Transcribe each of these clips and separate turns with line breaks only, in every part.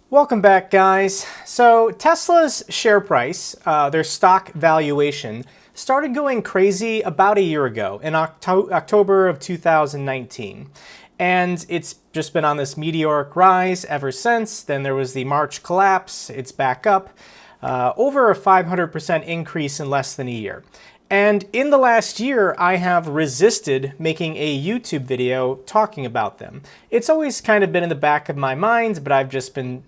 Welcome back, guys. So Tesla's share price, their stock valuation, started going crazy about a year ago in October of 2019. And it's just been on this meteoric rise ever since. Then there was the March collapse. It's back up. Over a 500% increase in less than a year. And in the last year, I have resisted making a YouTube video talking about them. It's always kind of been in the back of my mind, but I've just been,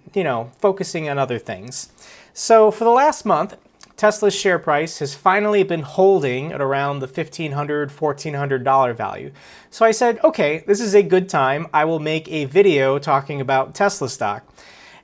focusing on other things. So for the last month, Tesla's share price has finally been holding at around the $1,500, $1,400 value. So I said, okay, this is a good time. I will make a video talking about Tesla stock.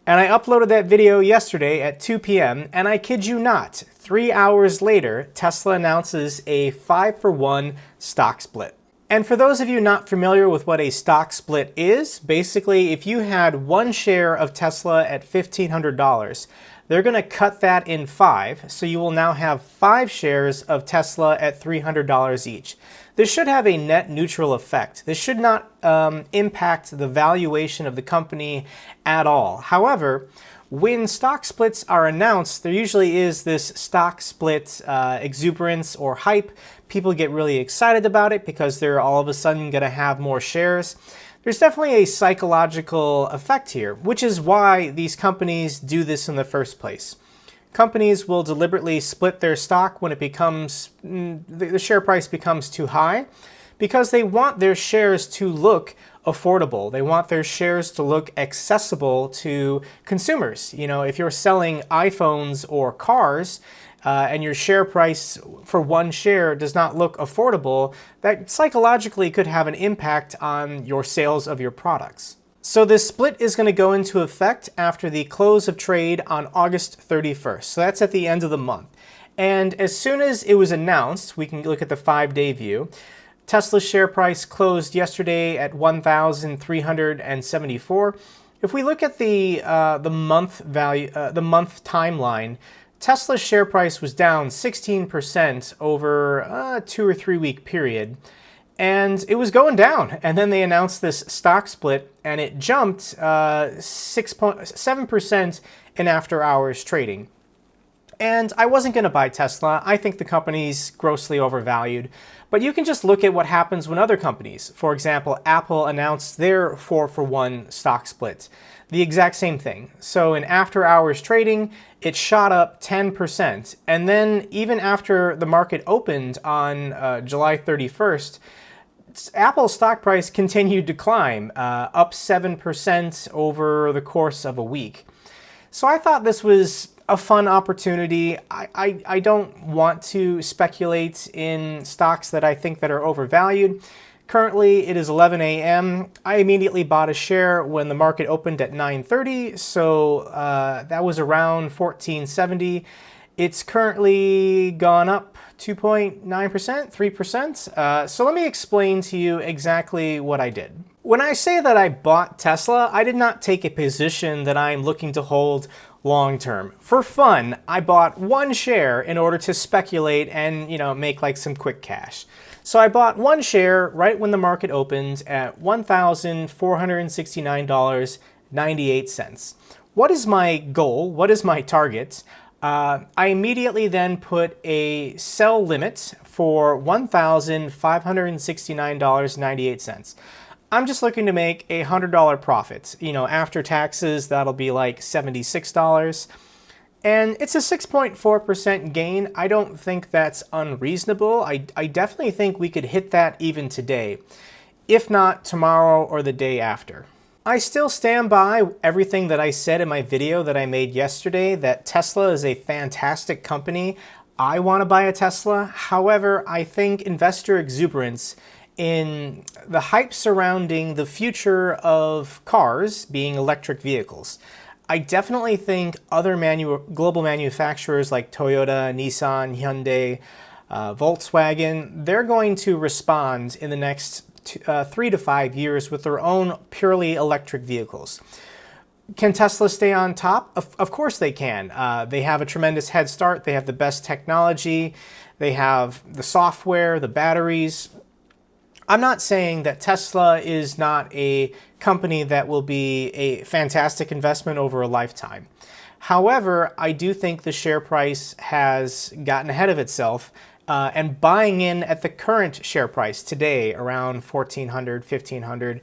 And I uploaded that video yesterday at 2 p.m. and I kid you not, 3 hours later, Tesla announces a 5-for-1 stock split. And for those of you not familiar with what a stock split is, basically if you had one share of Tesla at $1,500, they're going to cut that in 5, so you will now have 5 shares of Tesla at $300 each. This should have a net neutral effect. This should not impact the valuation of the company at all. However, when stock splits are announced, there usually is this stock split exuberance or hype. People get really excited about it because they're all of a sudden going to have more shares. There's definitely a psychological effect here, which is why these companies do this in the first place. Companies will deliberately split their stock when it becomes, the share price becomes too high, because they want their shares to look affordable. They want their shares to look accessible to consumers. If you're selling iPhones or cars, and your share price for one share does not look affordable, that psychologically could have an impact on your sales of your products. So this split is going to go into effect after the close of trade on August 31st. So that's at the end of the month. And as soon as it was announced, we can look at the 5-day view. Tesla's share price closed yesterday at 1,374. If we look at the month value, the month timeline, Tesla's share price was down 16% over a 2 or 3 week period. And it was going down. And then they announced this stock split, and it jumped 7% in after hours trading. And I wasn't going to buy Tesla. I think the company's grossly overvalued. But you can just look at what happens when other companies, for example, Apple announced their 4-for-1 stock split. The exact same thing. So in after hours trading, it shot up 10%. And then even after the market opened on July 31st, Apple's stock price continued to climb, up 7% over the course of a week. So I thought this was a fun opportunity. I don't want to speculate in stocks that I think that are overvalued. Currently, it is 11 a.m. I immediately bought a share when the market opened at 9:30, so that was around $14.70. It's currently gone up 2.9%, 3%. So let me explain to you exactly what I did. When I say that I bought Tesla, I did not take a position that I'm looking to hold long term. For fun, I bought one share in order to speculate and, make like some quick cash. So I bought one share right when the market opened at $1,469.98. What is my goal? What is my target? I immediately then put a sell limit for $1,569.98. I'm just looking to make a $100 profit. After taxes, that'll be like $76. And it's a 6.4% gain. I don't think that's unreasonable. I definitely think we could hit that even today, if not tomorrow or the day after. I still stand by everything that I said in my video that I made yesterday, that Tesla is a fantastic company. I want to buy a Tesla. However, I think investor exuberance in the hype surrounding the future of cars being electric vehicles. I definitely think other global manufacturers like Toyota, Nissan, Hyundai, Volkswagen, they're going to respond in the next 3 to 5 years with their own purely electric vehicles. Can Tesla stay on top? Of course they can. They have a tremendous head start. They have the best technology. They have the software, the batteries. I'm not saying that Tesla is not a company that will be a fantastic investment over a lifetime. However, I do think the share price has gotten ahead of itself, and buying in at the current share price today, around 1400, 1500,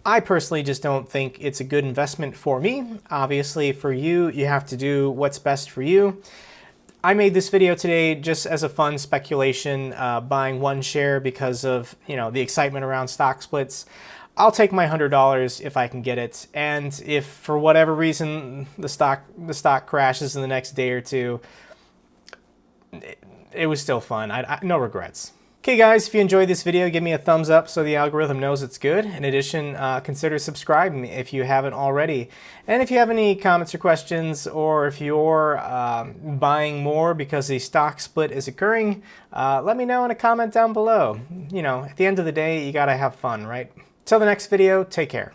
I personally just don't think it's a good investment for me. Obviously, for you, you have to do what's best for you. I made this video today just as a fun speculation, buying one share because of, the excitement around stock splits. I'll take my $100 if I can get it, and if for whatever reason the stock crashes in the next day or two, it was still fun. No regrets. Okay guys, if you enjoyed this video, give me a thumbs up so the algorithm knows it's good. In addition, consider subscribing if you haven't already. And if you have any comments or questions, or if you're buying more because a stock split is occurring, let me know in a comment down below. At the end of the day, you gotta have fun, right? Till the next video, take care.